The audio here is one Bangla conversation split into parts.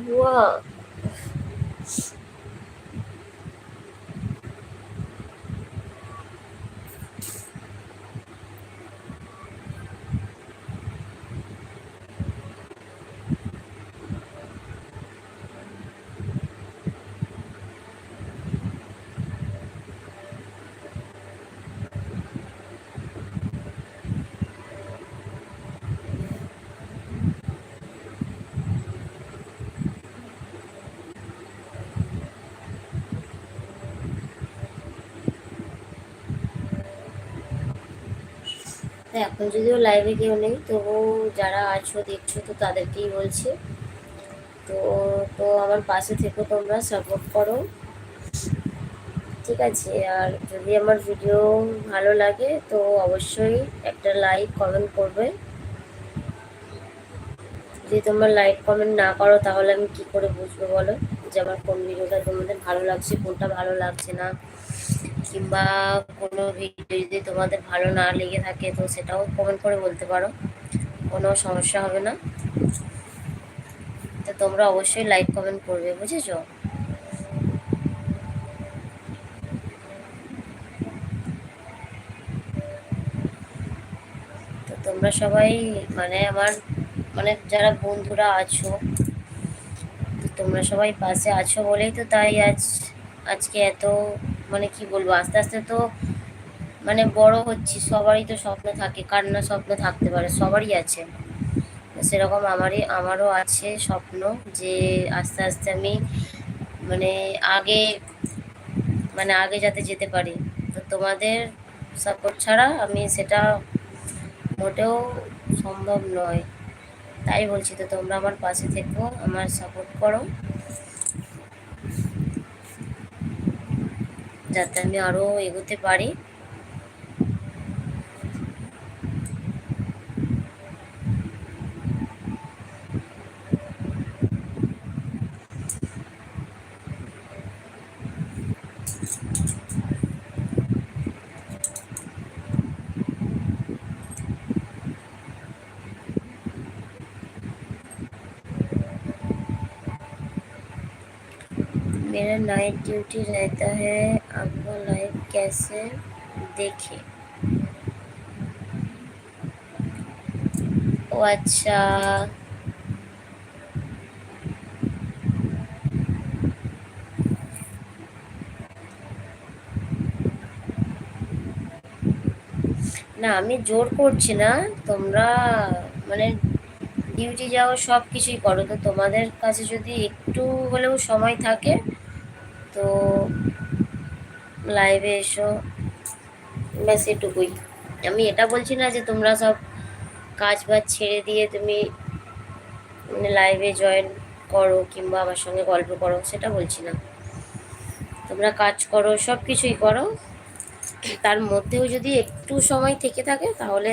हुआ। এখন যদিও লাইভে কেউ নেই, তবু যারা আছো দেখছো তো তাদেরকেই বলছি, তো তো আমার পাশে থেকে তোমরা সাপোর্ট করো, ঠিক আছে? আর যদি আমার ভিডিও ভালো লাগে তো অবশ্যই একটা লাইক কমেন্ট করবে। যদি তোমরা লাইক কমেন্ট না করো তাহলে আমি কি করে বুঝবো বলো যে আমার কোন ভিডিওটা তোমাদের ভালো লাগছে, কোনটা ভালো লাগছে না, কিংবা কোনো ভিডিও যদি তোমাদের ভালো না লেগে থাকে তো সেটাও কমেন্ট করে বলতে পারো, কোনো সমস্যা হবে না। তো তোমরা অবশ্যই লাইক কমেন্ট করবে, বুঝেছো? তো তোমরা সবাই মানে আমার মানে যারা বন্ধুরা আছো, তো তোমরা সবাই পাশে আছো বলেই তো তাই আজকে এত মানে কি বলবো, আস্তে আস্তে তো মানে বড় হচ্ছি, সবারই তো স্বপ্ন থাকে, কার না স্বপ্ন থাকতে পারে, সবারই আছে। সেরকম আমারও আছে স্বপ্ন যে আস্তে আস্তে আমি মানে আগে আগে যাতে যেতে পারি। তো তোমাদের সাপোর্ট ছাড়া আমি সেটা মোটেও সম্ভব নয়। তাই বলছি, তো তোমরা আমার পাশে থেকো, আমার সাপোর্ট করো, যাতে আমি আরও এগোতে পারি। मेरा नाइट ड्यूटी रहता है, आपका लाइव कैसे देखे? ও আচ্ছা। না, আমি জোর করছি না, তোমরা মানে ডিউটি যাও, সব কিছুই করো, তো তোমাদের কাছে যদি একটু হলেও সময় থাকে তো লাইভে এসো, ব্যাস এটুকুই। আমি এটা বলছি না যে তোমরা সব কাজ বাজ ছেড়ে দিয়ে তুমি মানে লাইভে জয়েন করো কিংবা আমার সঙ্গে গল্প করো, সেটা বলছি না। তোমরা কাজ করো, সব কিছুই করো, তার মধ্যেও যদি একটু সময় থেকে থাকে তাহলে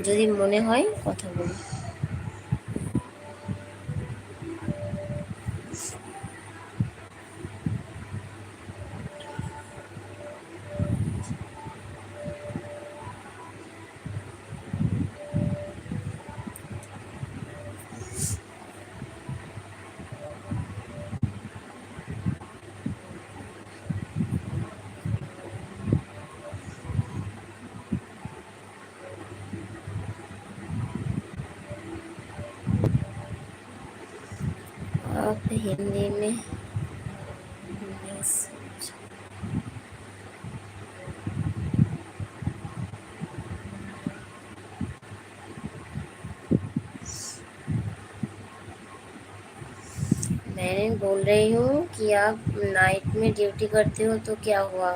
যদি মনে হয় কথা বলি। आप हिंदी में मैसेज मैं बोल रही हूँ कि आप नाइट में ड्यूटी करते हो तो क्या हुआ,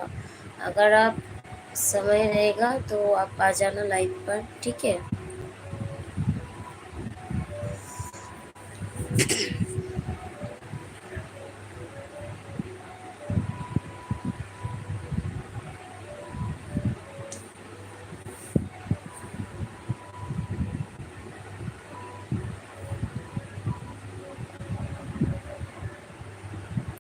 अगर आप समय रहेगा तो आप आ जाना लाइव पर, ठीक है?